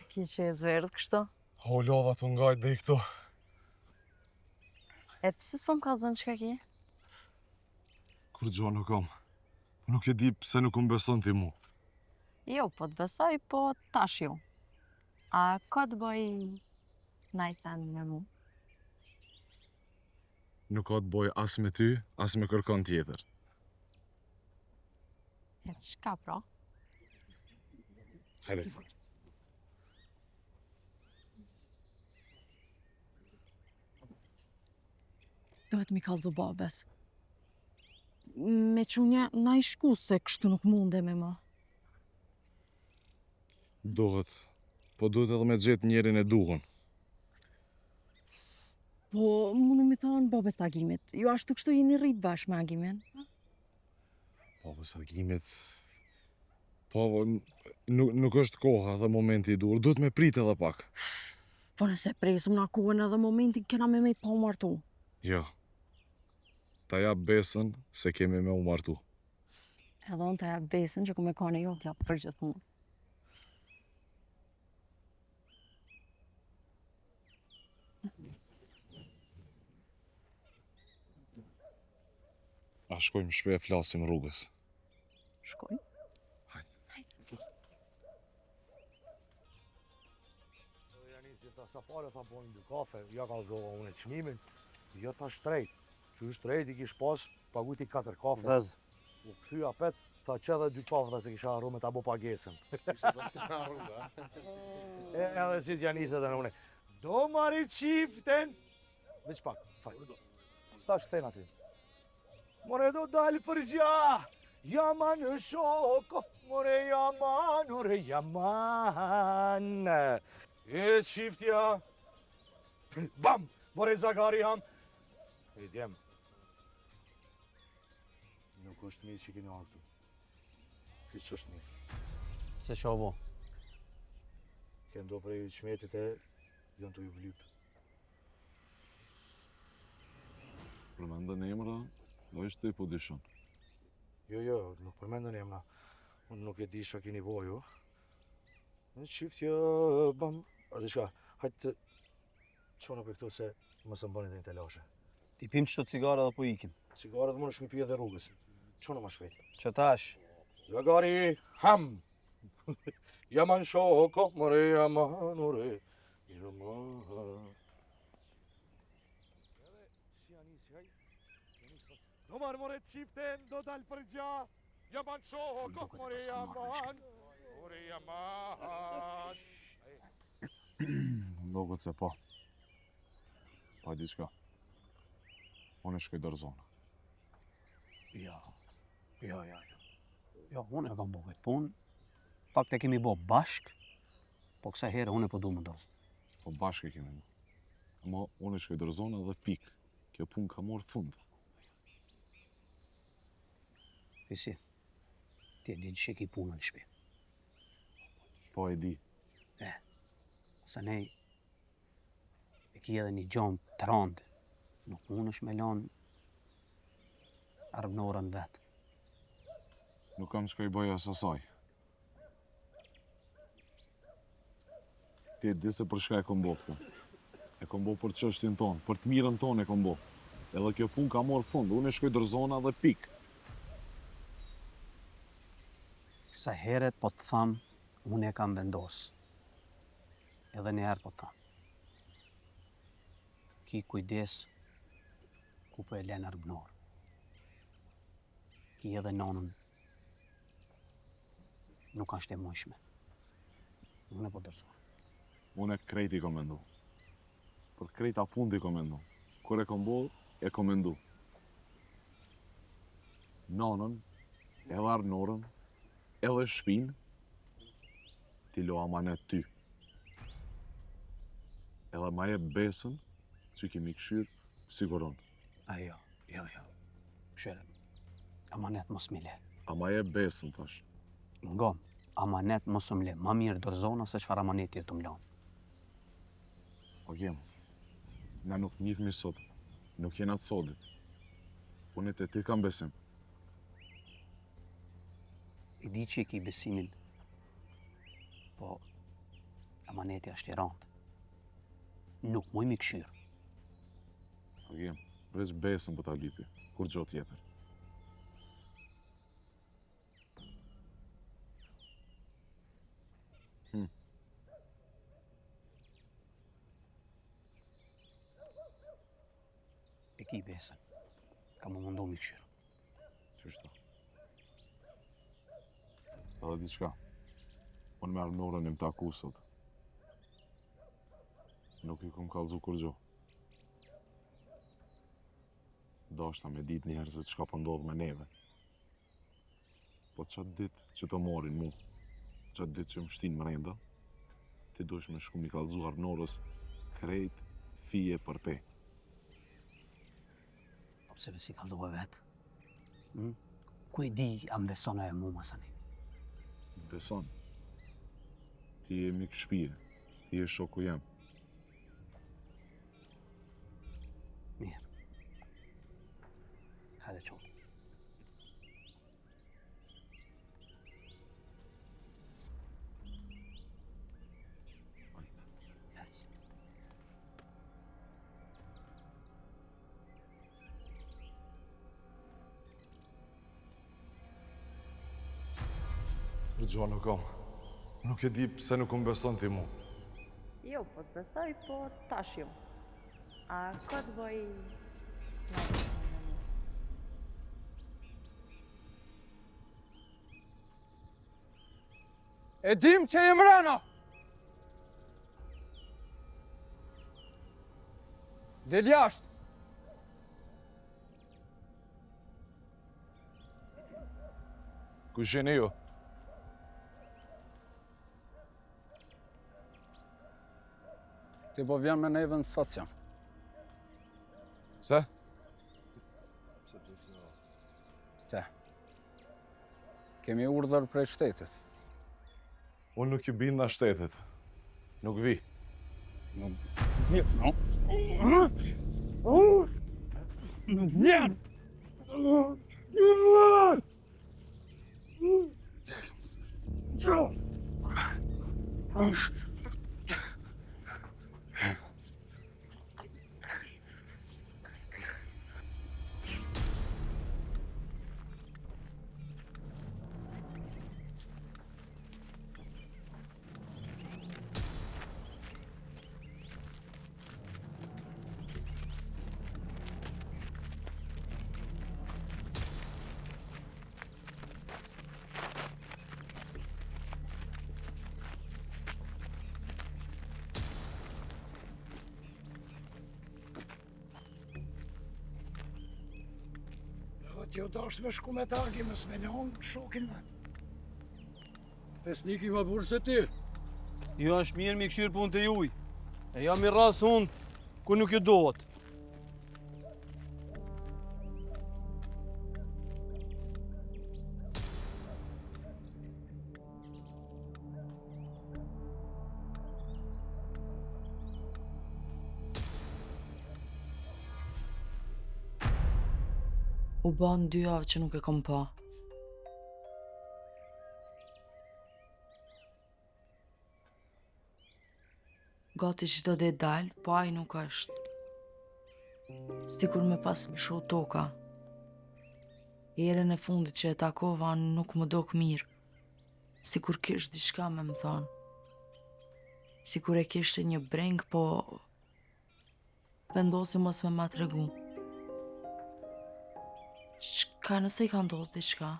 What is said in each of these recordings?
Ki që e zverdh kështu? O, lodha të ngajt dhe i këto. E pëse s'po më kallëzon çka ki? Kur gjo nuk kam. Nuk e di pse nuk më beson ti mu. Jo, po të besoj, po tash jo. A ka të bëj najsen me mu? Nuk ka të boj as me ty, as me kërkon tjetër. E çka pra? Hajde. Duhet mi kallëzu babes. Me qunja na i shku se kështu nuk mundemi më. Duhet. Po duhet edhe me gjetë njerin e duhun. Po, mundu mi thonë babes të agimit. Ju ashtu kështu jeni rrit bashkë me agimin. Po, për sagimit... Po, nuk është koha dhe momenti i dur. Duhet me prit edhe pak. Po nëse presim na kohën edhe momentin kena me pa u martu. Jo. Ta jap besën se kemi me u martu. Edhe unë të jap besën që ku me kone jo t'jap për gjithmonë. A shkojmë shpe e flasim rrugës. Shkojmë? Sa pare tha bojnë dy kafe, ja ka zoha unë e çmimin, jo tha shtrejt. Që shtrejt i kish pas, paguti 4 kafe. Vëz. U këthyja pet, tha që edhe 2 kafe dhe se kisha arru me ta bo pagesën. Edhe si t'ja niset dhe në une. Do mari qiften! Veç pak, faj. S'ta shkëthejnë aty. More do dalë për gja, jaman në shoko, more jaman, more jaman. E qiftja, bam, more Zagari ham. E djem, nuk është mirë që keni arë këtu. Këtë është mirë. Se qa bo? Këndo prej qmetit e janë të ju vlypë. Përmendën emra, do ishte i po dishon. Jo, nuk përmendën emra. Unë nuk e di shka keni boju. Në qiftja, bam, a di shka, hajtë të qona për këtu se më së mbëni dhe një telashe. Ti pim qëto cigara dhe po ikim. Cigaret më në shmi pije dhe rrugës. Qona ma shpejt. Që tash? Zagari, ham! Jaman shoko, more jaman, ore, jaman. Si anisi, haj? Do marë more qiften, do dalë për gja. Jaman shoko, more jaman, ore jaman. Dogot se po. Pa di qka. Unë shkoj dërzona. Ja, unë e kam bo këtë punë. Fakt e kemi bo bashk, po kësa herë unë e po du më dosë. Po bashkë e kemi mu. Ama unë shkoj dërzona dhe pik. Kjo punë ka morë fund. Pisi, ti e di që ki punën në shpi. Po e di. Se nej e ki edhe një gjomë të randë. Nuk mund është me lanë arbënorën vetë. Nuk kam çka i bëja asaj. Ti e di se për shka e kom bo këtu. E kom bo për çështjen tonë, për të mirën tonë e kom bo. Edhe kjo punë ka morë fund, unë e shkoj dorëzona dhe pikë. Sa herët po të thamë, unë e kam vendosë. Edhe njëherë po të thamë. Ki kujdes ku po e len arbënorë. Ki edhe nonën nuk është e mujshme. Unë e po dorëzoj. Unë e krejt i kom mendu. Për krejta punë i kom mendu. Kur e kom bo, e kom mendu. Nonën, edhe arbënorën, edhe shpinë, ti lo amanet ty. Edhe ma jep besën që kemi këshyrë siguron. Jo. Këshire, amanet mos mi le. A ma jep besën, thash. Ngom, amanet mos më le. Ma mirë dorëzona se çfarë amaneti të më lanë. O jem, na nuk njihmi sot, nuk jena të sotit. Unë e ti kam besim. I di që i ki besimin, po amaneti është i randë. Nuk muj mi këshyrë. O jem, veç besën për ta lipi, kur gjo tjetër. E ki besën, ka më mundu mi këshyrë. Qështu? Edhe diçka, unë me arbënorën im taku sot. Nuk i kom kallzu kur gjo. Dashta me dit njëherë se çka po ndodh me neve. Po qatë dit që të morin mu, qatë dit që më shtin mrenda, ti dush me shku mi kallzu arbënorës krejt fije për pe. Po pse vesi kallzove vetë? Ku e di a më besona e mu masani? Beson, ti je mik shpije, ti je shoku jam. Mirë. Hajde qonë. Ec. Kur gjo nuk kam. Nuk e di pse nuk më beson ti mu. Jo, po të besoj, po tash jo. A ka të bëj... E dim që e mrena! Del jashtë! Ku jeni ju? Ti po vjen me neve në stacion. Pse? Pse? Kemi urdhër prej shtetit. Unë nuk i binda shtetit. Nuk vi. Nuk vjen! Ti u dash me shku me targi, me s'menion shokin vetë. Pesniki ma burë se ti. Jo është mirë mi këshirë punë të juj. E jam i rrasë unë, ku nuk ju dohet. U ban 2 javë që nuk e kom pa. Gati çdo ditë dal, po ai nuk është. Sikur me pas lëshu toka. Herën e fundit që e takova nuk më dok mirë. Sikur kish diçka me më thonë. Sikur e kishte një breng, po vendosi mos me ma tregu. Çka nëse i ka ndodhur diçka?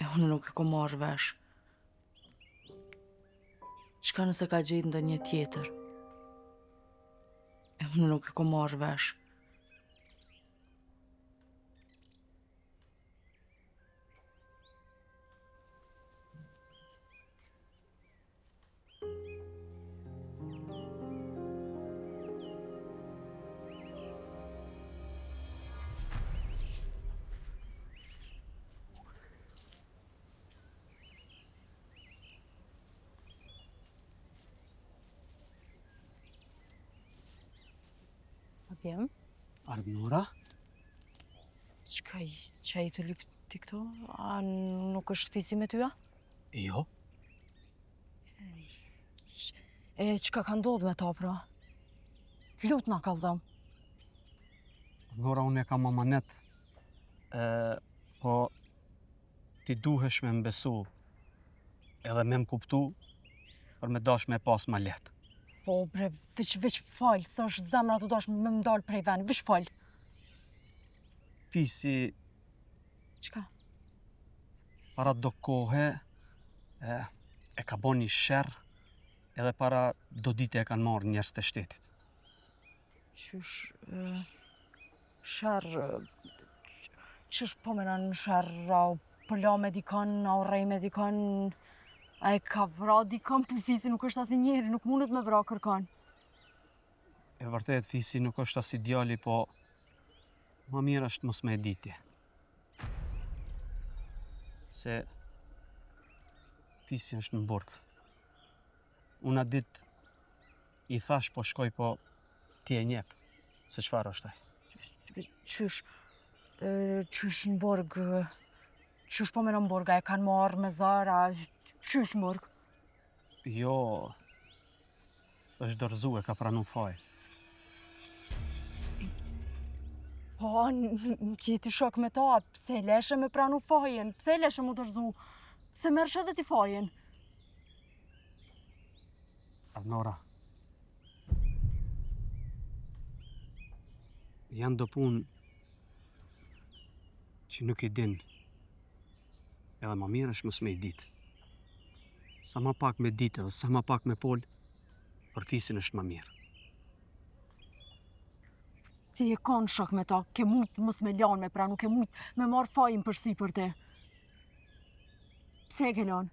E unë nuk e kom marrë vesh. Çka nëse ka gjetë ndonjë tjetër? E unë nuk e kom marrë vesh. Vjem? Arnora? Që i të lyp ti këto? A nuk është fisi me tyja? Jo. E çka ka ndodhur me ta pra? Lut na kallzom. Arnora, unë e kam amanet. Po ti duhesh me mbesu edhe me më kuptu për me dash me pas ma letë. Po bre, veç fal, sa është zemra të dash me më dalë prej vend, veç fal. Fisi, Çka? para do kohë e ka bo një sherr edhe para do dite e kanë marrë njerëz të shtetit. Qysh, sherr, qysh po menon sherr, a u pëla me dikon, a u rrej me dikon, a e ka vra dikon, po fisi nuk është asnjë njeri, nuk mundet me vra kërkon. E vërtet, fisi nuk është as ideali, po ma mirë është mos me e ditje. Se fisi është në burg. Unë atë ditë i thash po shkoj, po ti e njeh se çfarë është ai. Qysh në borg, qysh po menon borga, e kanë marrë me zara, qysh në borg? Jo, është dorëzu, e ka pranu faj. Po, në kjeti shok me ta, pse leshe me pranu fajen, pse leshe mu dorëzu, pse mersh edhe ti fajen? Arnora, janë do punë që nuk i din, edhe ma mirë është mos me i ditë. Sa ma pak me ditë edhe sa ma pak me folë, për fisin është ma mirë. Ti e kanë shok me ta, ke mujt mos me lanë me pranu, ke mujt me marrë fajin përsi për te. Pse e ke lanë?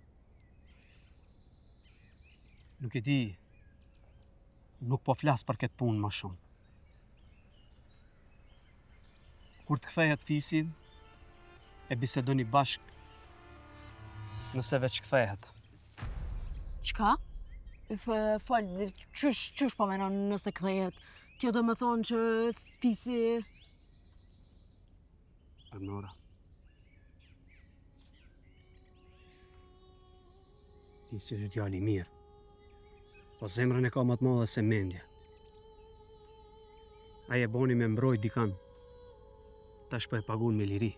Nuk e di, nuk po flas për këtë punë ma shumë. Kur të kthehet fisi, e bisedoni bashk, nëse veç kthehet. Qka? Fal, qysh po menon nëse kthehet? Kjo do me thonë që fisi... Arnora. Fisi është djali mirë, po zemrën e ka më të madhe se mendja. Ai e boni me mbroj dikan, tash po e pagun me liri.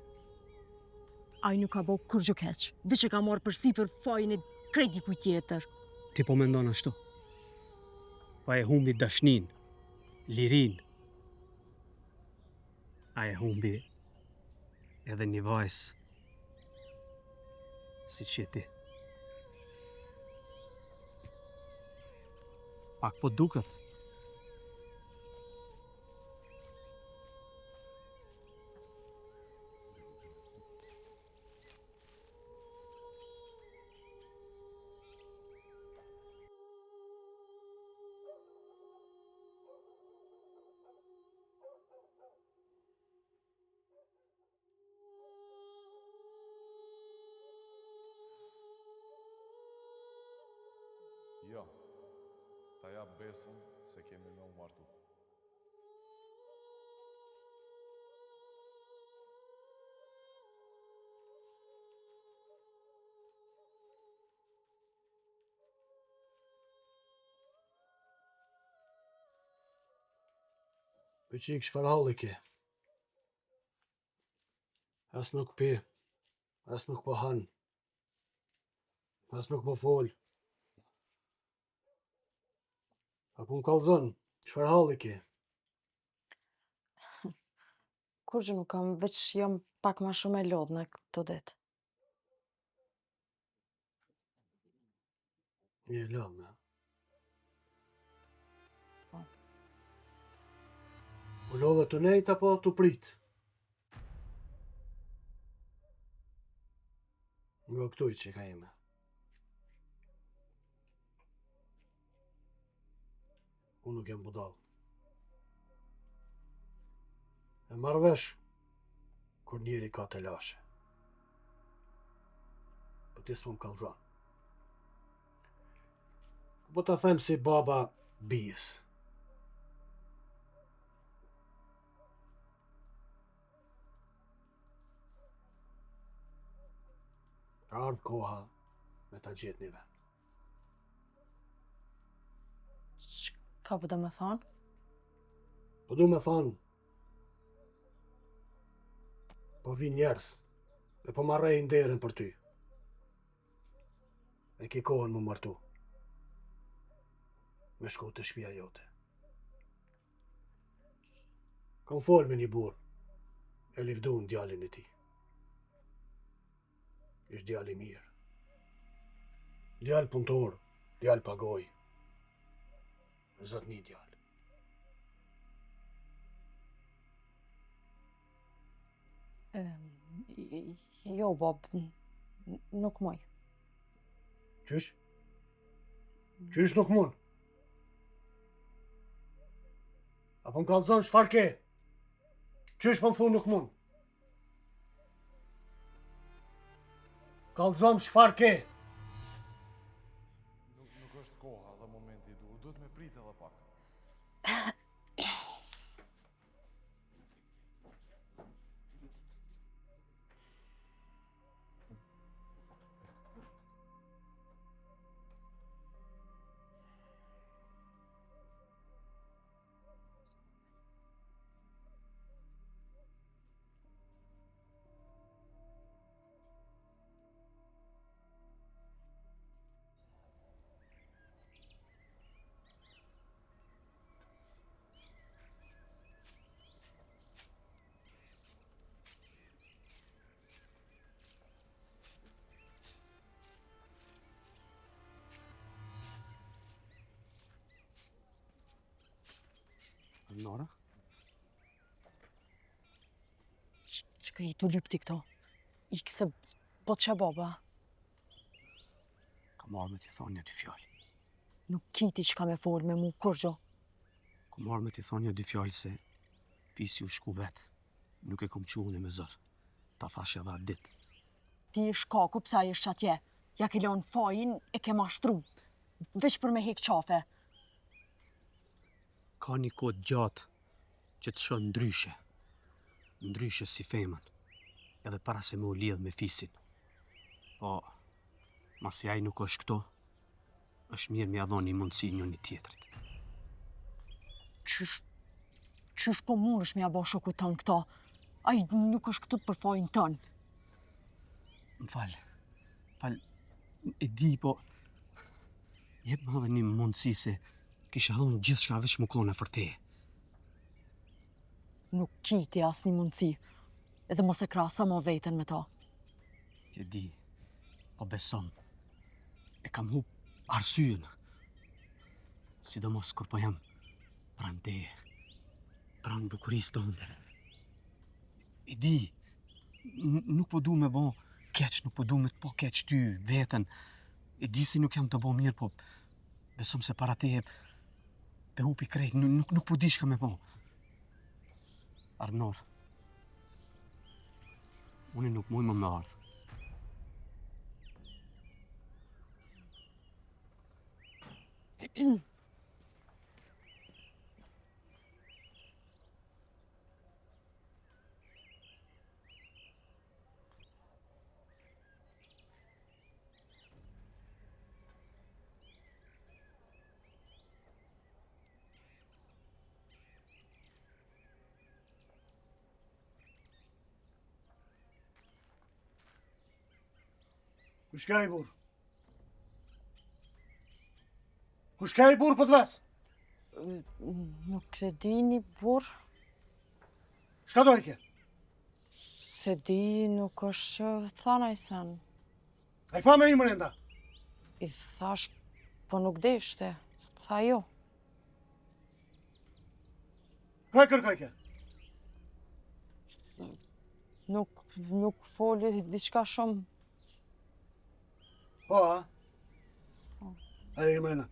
Ai nuk ka bo kur gjë keq, veç e ka marrë përsi për fajin e krejt dikuj tjetër. Ti po mendon ashtu? Pa e humbi dashnin, lirin. A e humbi edhe një vajzë si që ti. Pak po duket. Jo, ta jap besën se kemi me u martu. Pëqik çfarë halli ke? As nuk pi, as nuk po han, as nuk po fol. Apo më kallzon, çfarë halli ke? Kur që nuk kam, veç jam pak ma shumë e lodhë në këto ditë. Një lodhme. Po. U lodhe të nejt apo të prit? Nga këtuj që ka ime. Unë nuk jam budal. E marrë vesh kur njeri ka të lashe. Po ti s'po më kallzon. Po ta them si baba bijës. Ka ardhë koha me ta gjetë një vend. Ka po do me thonë? Po du me thonë, po vi njerës, e po marrej nderën për ty. E ki kohën më martu. Me shku të shtëpia jote. Kam fol me një burr, e livdu në djalin e ti. Ish djali mirë. Djal punëtor, djal pagoj. Zotni djal. Jo, bab, nuk moj. Qysh? Qysh nuk mun? Apo në kallzon çfarë ke? Qysh po më thu nuk mun? Kallzon çfarë ke? Nuk është koha dhe momenti duhet me prit edhe pak. Nora? Që ka i të lypti këto? I këse po të që baba? Ka marrë me t'i thonë një dy fjallë. Nuk kiti që ka me fol me mu kur gjo. Ka marrë me t'i thonë një dy fjallë se fisi u shku vetë. Nuk e kom quhën me zërë. Ta thash edhe atë ditë. Ti e shkaku pësa e shë atje. Ja ke lanë fajin e ke mashtru. Veç për me hek qafe. Ka një kod gjatë që të shonë ndryshe. Ndryshe si femën. Edhe para se me u lidh me fisin. Po, masi ai nuk është këto, është mirë me adhon një mundësi një tjetrit. Qysh po mund është me abo shoku tënë këto? Ai nuk është këtu për fajin tënë. M'fal, e di, po jep më edhe një mundësi se kisha dhonë gjithë shka veç më kone për te. Nuk kiti as një mundësi. Edhe mos e krasa mo veten me ta. Je di, po besom, e kam hup arsyën. Sidomos kur po jam pran teje, pran bukurisë tonë. E di, nuk po du me bo keq, nuk po du me të po keq ty, veten. E di se nuk jam të bo mirë, po besom se para teje pe hupi krejt, nuk po di shka me bo. Arnor, unë nuk muj më me ardhë. Ku shka i burë? Ku shka i burë për të vesë? Nuk e di një burë. Shka do i ke? Se di, nuk është që thana i sen. A i tha me i mërenda? I thash, po nuk deshte. Tha jo. Ka e kërkaj ke? Nuk foli diçka shumë. Po, a? A i mërenda.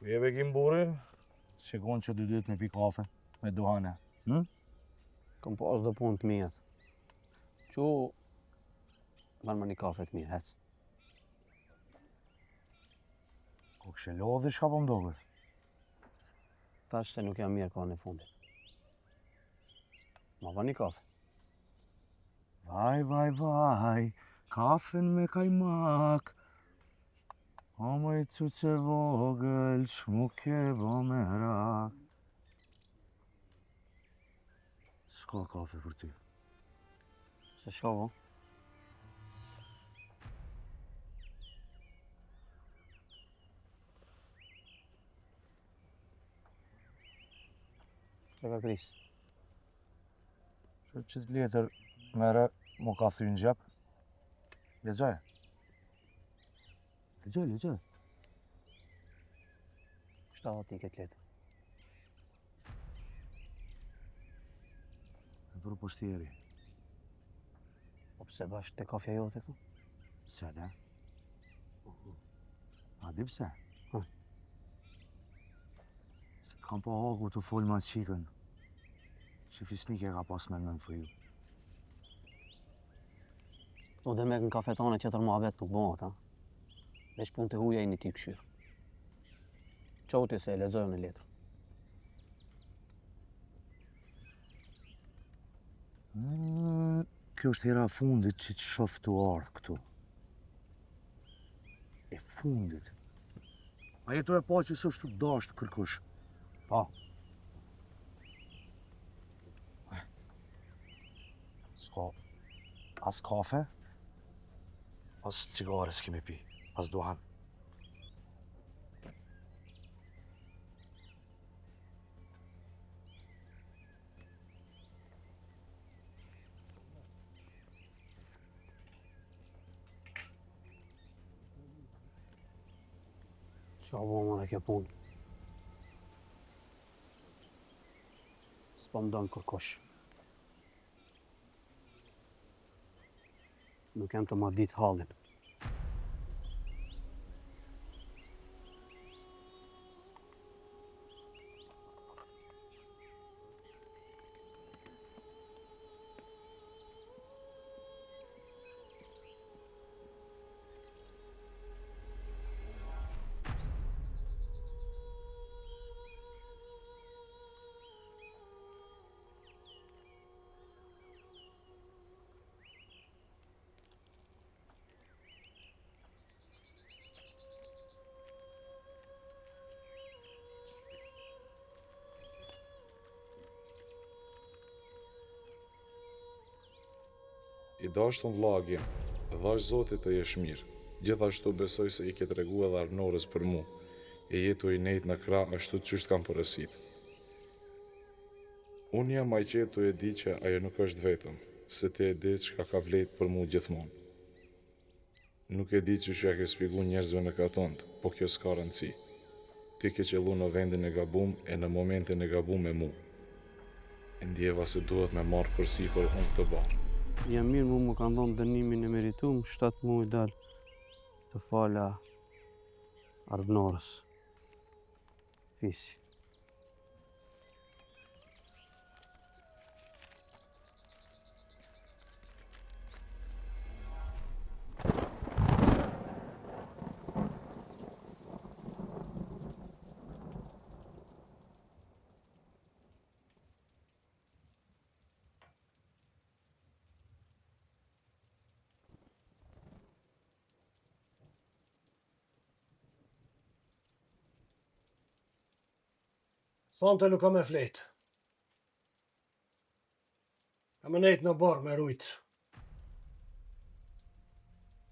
Jeve kim buri, shikon që dy dytë me pi kafe, me duhane. Kom pas do punë të mirë. Që ban më një kafe të mirë, hec. Ko kështë lodhi shka po mdoget? Thash se nuk jam mirë kohën e fundit. Ma ban një kafe. Vaj, kafen me kajmak. Ama i cuce vogël, shmuk e bo me rak. S'ka kafe për ty. Se shovo. Që ka kris? Që të letër mere mu ka thy në gjep. Lexoj. Lexoj. Shta ti këtë letë? E për postieri. Po pse bashkë te kafja jote ku? Pse, da? A di pse? Ha. Se të kam pa haku të folë ma qikën. Që fisnike ka pas me në fëju. Do dhe me në kafetane tjetër ma vetë nuk bëhat, ha? Veç pun të huja i një ti këshyrë. Qoti se e lexojë në letër. Kjo është hera fundit që të shof të ardhë këtu. E fundit. A jetu e pa që së është të dasht kërkush. Pa. S'ka as kafe, as cigare s'kemi pi, as duhan. Qa bo më dhe kjo punë? S'po më dënë kërkosh. Nuk jam të ma ditë halin. I dashtën vllagi, dhash Zotit të jesh mirë. Gjithashtu besoj se i ke tregu edhe Arnorës për mu, e jetu i nejt në krah ashtu qysht kam përësit. Unë jam ai qetu e di që ajo nuk është vetëm, se ti e di çka ka vlet për mu gjithmonë. Nuk e di që shja ke shpjegu njerëzve në katont, po kjo s'ka rëndësi. Ti ke qellu në vendin e gabum e në momentin e gabum me mu. E ndjeva se duhet me marrë përsi për unë të barë. Jam mirë, mu më kanë dhënë dënimin e meritum, 7 muaj dal të fala Arnorës. Fisi. Sonte nuk kam me flet. Kam e nejt në borë me rujt.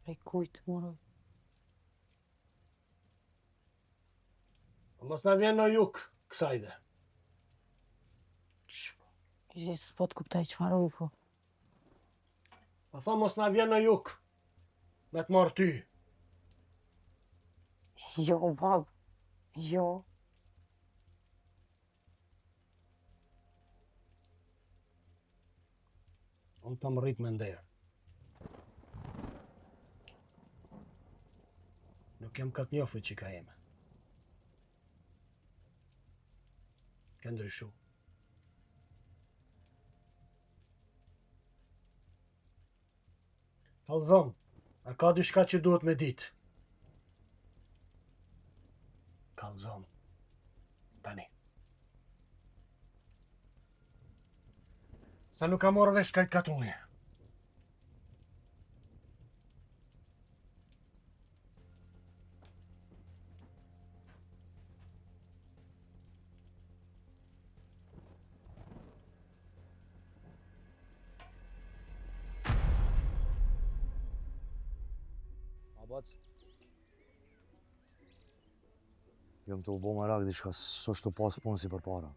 Prej kujt, moro? Mos na vjen në juk, kësajde. S'po të kuptaj çfarë u po. Po tha mos na vjen në juk. Me të marrë ty. Jo, bab. Jo. Unë të më rrit me nderë. Nuk jem këtë njofi që ka jeme. Ke ndryshu. Kallëzom, a ka diçka që duhet me ditë? Kallëzom, tani. Sa nuk ka morë vesh kajtë katuni. Abac. Jom të u bo më rak diçka, s'është të pas punë si për para.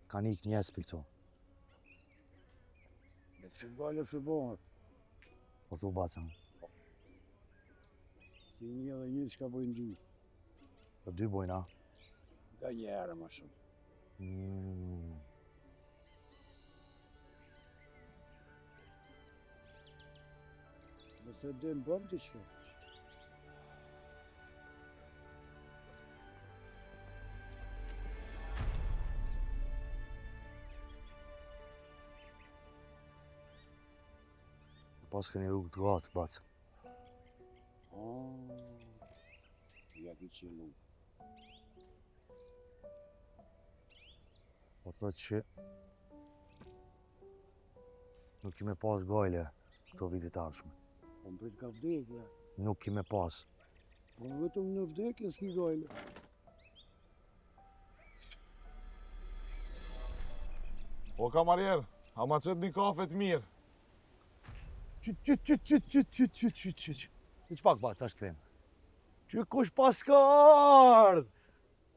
Ka nik njerëz për këto. Me që gale fëbohat. Po thu baca. Si një dhe një që ka bojnë dy. Po dy bojna. Ka një herë ma shumë. Nëse dhe në bëm të qëka. Pas ka një rrugë të gatë, baca. Ja ki qëllu. Po thot që nuk i me pas gajle këto vitit arshme. Po më bëjt ka vdekja. Nuk i me pas. Po vetëm në vdekje s'ki gajle. O kamarjer, a ma qëtë një kafe të mirë. Qyt. Që pak ba, tash të them. Që kush pas ka ardh?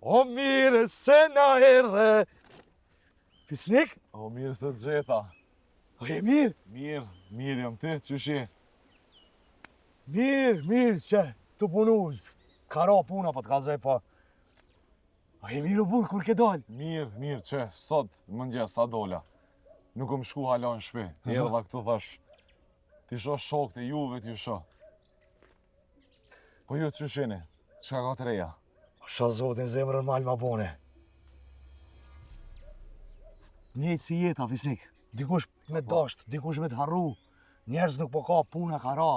O mire se na erdhe. Fisnik? O mirë se të gjeta. O je mirë? Mirë jam ti, qysh je? Mirë që të punu. Ka ra puna po të kalzoj po. O je mirë u burë kur ke dalë? Mirë që, sot mëngjes sa dola. Nuk më shku hala në shpi. Erdha këtu thash. Ti shoh shokët e juve t'ju shoh. Po ju qysh jeni? Çka ka të reja? Sha zotin zemrën mal ma bone. Njëjtë si jeta, Fisnik. Dikush me dasht, dikush me të harru. Njerëz nuk po ka puna ka ra.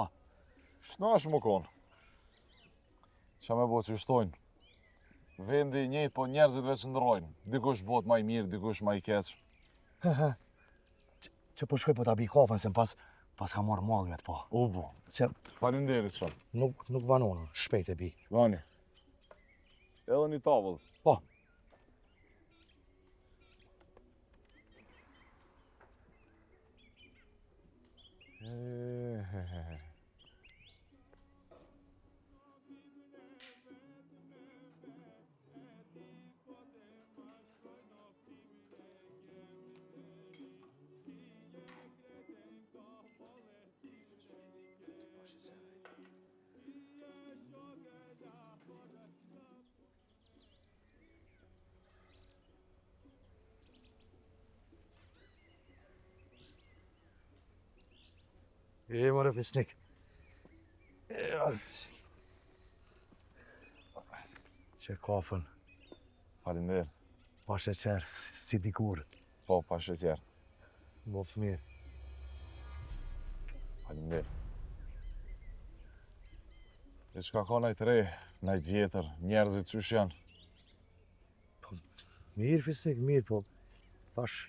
Shnash më konë. Qa me bo që shtojnë? Vendi i njëjtë, po njerëzit veç ndrojnë. Dikush bot ma i mirë, dikush ma i keq. Që po shkoj po ta bi kafen, se pas ka marrë mallet po. U bu. Që Faleminderit shumë. nuk vanona, shpejt e bi. Vani. Edhe një tavull. Po. Mërë Fisnik. Që kafën, Faleminderit. pa sheqer, si dikur. Po, pa sheqer. Bo fëmijë. Faleminderit. E çka ka najt re, najt vjetër, njerëzit qysh janë? Mirë Fisnik, mirë, po thash,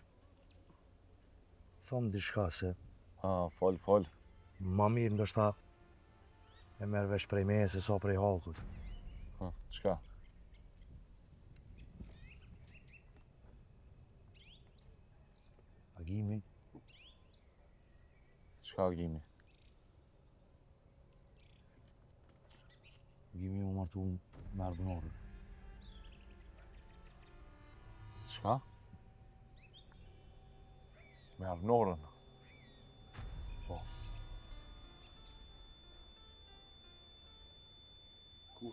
thom diçka se Fol. ma mirë ndoshta e merr vesh prej meje se sa prej hakut. Çka? Agimi, Çka agimi? Agimi u martu me Argënorën. Çka? Me Arnorën. Po. Ku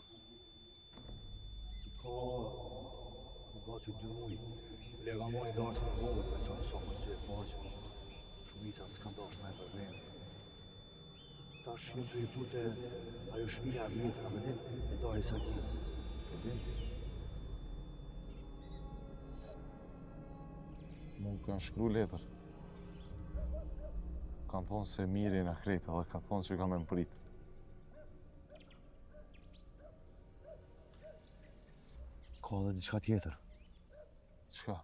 ka që 2 muj, lega moni dasë në vogët, me sa më sy e faqe. Shumica s'kan dash me e përbërën. Ta shqim të jetu të ajo shpia e vjetër në mëdim, e da e Sagimi. E din? Mu kanë shkru letër. Kanë thonë se miri në krejtë dhe kanë thonë që ka me më pritë. Ka dhe diçka tjetër, Çka?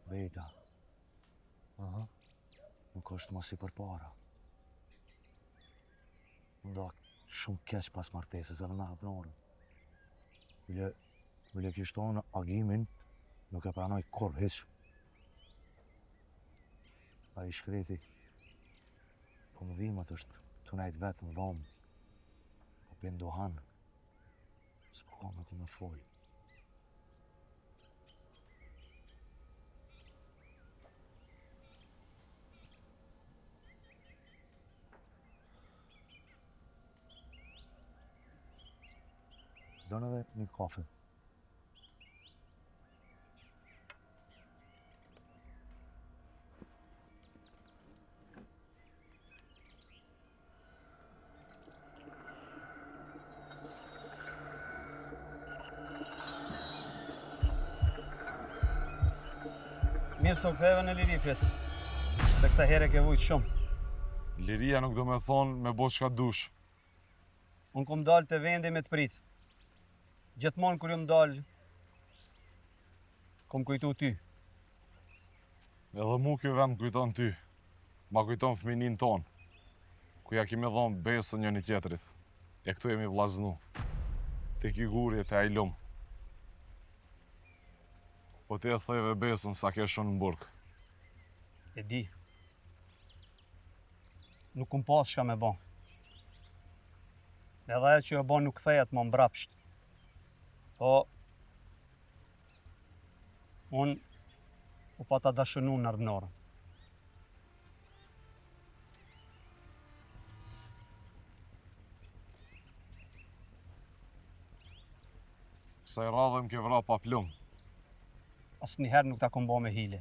Beta, Aha. nuk është mos i për para. Ndak shumë keq pas martesës edhe me Argënorën. Bile kishtonë Agimin, nuk e pranoj kur hiq. A i shkreti, po më dhimat është të nejtë vetë në vomë, po për ndohanë, s'po ka me të me folë. Dënë edhe një kafe. Mirë s'o ktheve në Lirifjes, se kësa here ke vujtë shumë. Liria nuk do me thonë me bo çka dush. Unë kom dalë të vendi me të pritë. Gjithmonë kur jom dalë, kom kujtu ty. Edhe mu kjo vend kujton ty. Ma kujton fëminin ton. Ku ja kemi dhonë besën njëri tjetrit. E këtu jemi vllaznu. Te ky gurje te ai lum. Po ti e theve besën sa ke shumë në burg. E di. Nuk kum pas çka me bon. Edhe ajo që e bon nuk kthehet më mbrapsht. Po, unë u pata dashënu në Argënorën. Kësaj radhe më ke vra pa plum. Asnjëherë nuk ta kom bo me hile.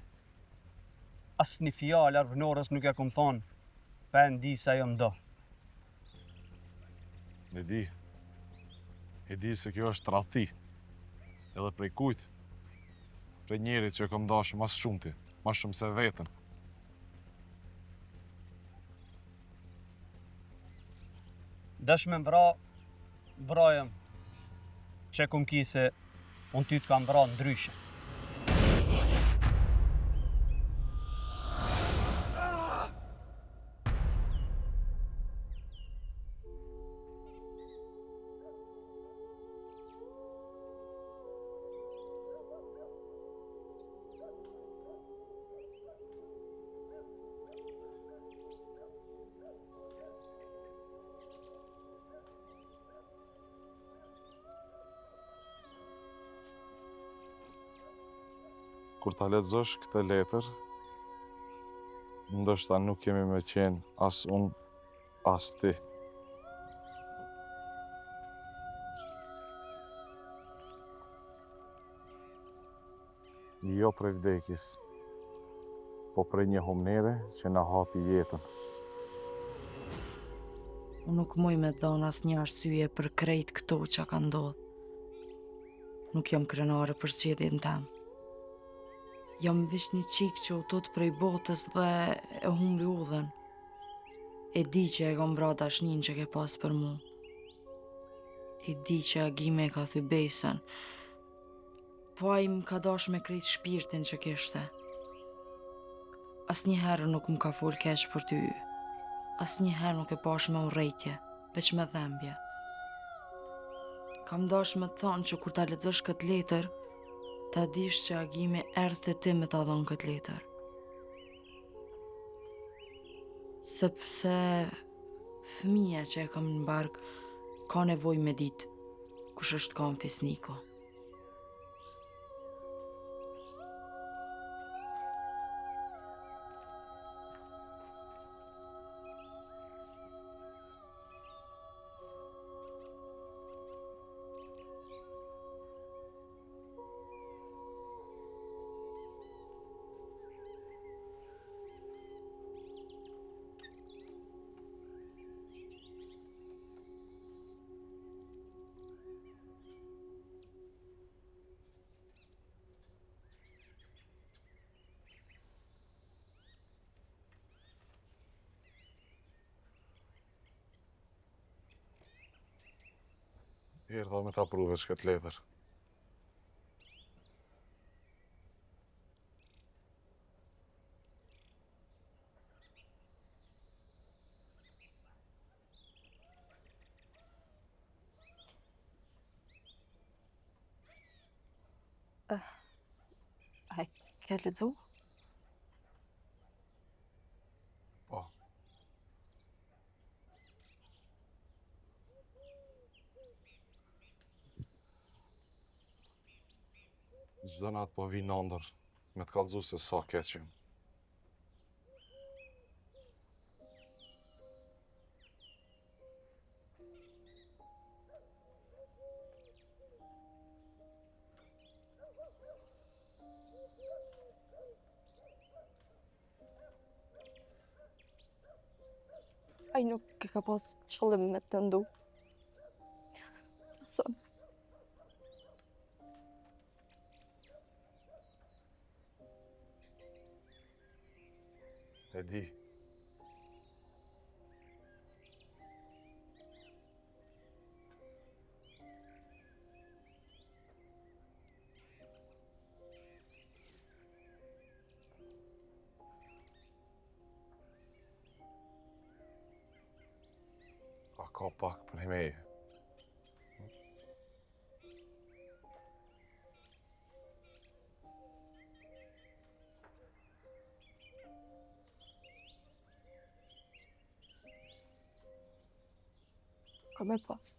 Asnjë fjalë Argënorës nuk ja kom thonë, pa e ndi sa jo mdo. E di. E di se kjo është tradhti. Edhe prej kujt? Prej njerit që e kom dashur mas shumti, mas shumë se vetën. Dash me mvra, vrajëm. Që kum ki se unë ty t'kam vra ndryshe. Kur ta lexosh këtë letër, ndoshta nuk kemi me qenë as unë, as ti. Jo prej vdekjes, po prej një humnere që na hapi jetën. Unë nuk muj me dhon as një arsye për krejt këto që ka ndodhë. Nuk jam krenare për zgjedhjen tem. Jam vish një qik që u tot prej botës dhe e humri udhën. E di që e kam vra dashnin që ke pas për mu. E di që Agime ka thy besën. Po ai më ka dash me krejt shpirtin që kishte. Asnjëherë nuk më ka fol keq për ty. Asnjëherë nuk e pash me urrejtje, veç me dhembje. Kam dash me të thonë që kur ta lexosh këtë letër, ta dish që Agimi erdhë ti me ta dhënë këtë letër. Sepse fëmija që e kam në bark ka nevoj me ditë kush është kam fisniko. Erdha me ta pruve që këtë letër. A e ke lexu? Po. Çdo natë po vi nëndër me të kallëzu se sa keq jam. Ai nuk e ka pas qëllim me të ndu. Son. E di. A ka pak për meje. Ka me pas.